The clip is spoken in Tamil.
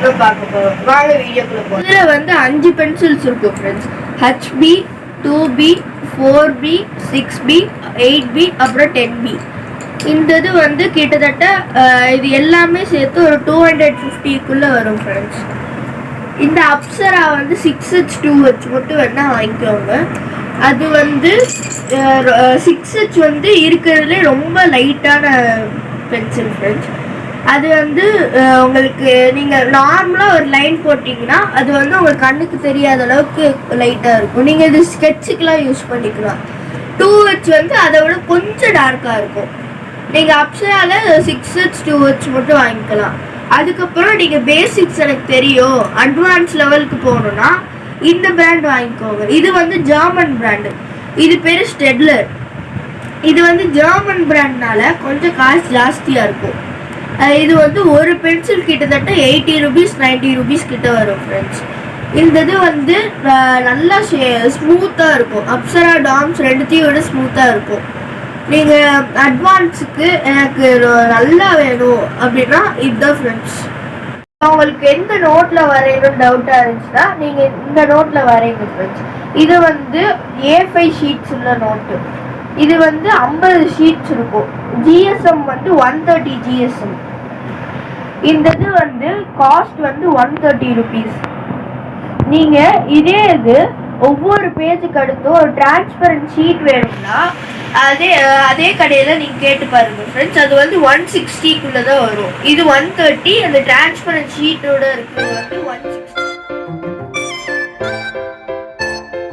தான் பார்க்க போகிறோம். வாங்க வீடியோக்குள்ள போகிறோம். இதில் வந்து 5 பென்சில்ஸ் இருக்கும் friends. HB, 2B, 4B, 6B, 8B, அப்புறம் 10B. இந்த இது வந்து கிட்டத்தட்ட இது எல்லாமே சேர்த்து ஒரு 250க்குள்ளே வரும் ஃப்ரெண்ட்ஸ். இந்த அப்சரா வந்து 6H 2H மட்டும் வேணா வாங்கிக்கோங்க. அது வந்து 6H வந்து இருக்கிறதுலே ரொம்ப லைட்டான பென்சில் ஃப்ரெண்ட்ஸ். அது வந்து உங்களுக்கு நீங்கள் நார்மலாக ஒரு லைன் போட்டிங்கன்னா அது வந்து உங்களுக்கு கண்ணுக்கு தெரியாத அளவுக்கு லைட்டாக இருக்கும். நீங்கள் இது ஸ்கெட்சுக்கெலாம் யூஸ் பண்ணிக்கலாம். 2H வந்து அதை விட கொஞ்சம் டார்க்காக இருக்கும். நீங்கள் அப்சராவில் 6H 2H மட்டும் வாங்கிக்கலாம். அதுக்கப்புறம் நீங்கள் பேசிக்ஸ் எனக்கு தெரியும் அட்வான்ஸ் லெவலுக்கு போகணுன்னா இந்த பிராண்ட் வாங்கிக்கோங்க. இது வந்து ஜெர்மன் பிராண்டு. இது பேர் ஸ்டெட்லர். இது வந்து ஜெர்மன் பிராண்ட்னால கொஞ்சம் காசு ஜாஸ்தியாக இருக்கும். இது வந்து ஒரு பென்சில் கிட்டத்தட்ட 80 rupees 90 rupees கிட்ட வரும் ஃப்ரெண்ட்ஸ். இந்த இது வந்து நல்லா ஸ்மூத்தாக இருக்கும். அப்சரா டாம்ஸ் ரெண்டுத்தையும் விட ஸ்மூத்தாக இருக்கும். நீங்கள் அட்வான்ஸுக்கு எனக்கு நல்லா வேணும் அப்படின்னா இதுதான் ஃப்ரெண்ட்ஸ். உங்களுக்கு எந்த நோட்டில் வரையணும்னு டவுட்டாக இருந்துச்சுன்னா நீங்கள் இந்த நோட்டில் வரைங்க ஃப்ரெண்ட்ஸ். இது வந்து A5 ஷீட்ஸ் உள்ள நோட்டு. இது வந்து 50 ஷீட்ஸ் இருக்கும். GSM வந்து 130 GSM. இந்த இது வந்து காஸ்ட் வந்து 130 rupees. நீங்கள் இதே இது ஒவ்வொரு பேஜுக்கு அடுத்தும் ஒரு டிரான்ஸ்பரண்ட் ஷீட் வேணும்னா அதே கடையில் நீங்கள் கேட்டு பாருங்கள் ஃப்ரெண்ட்ஸ். அது வந்து 160க்குள்ளே தான் வரும். இது 130. அந்த டிரான்ஸ்பரண்ட் ஷீட்டோட இருக்கிறது வந்து 160.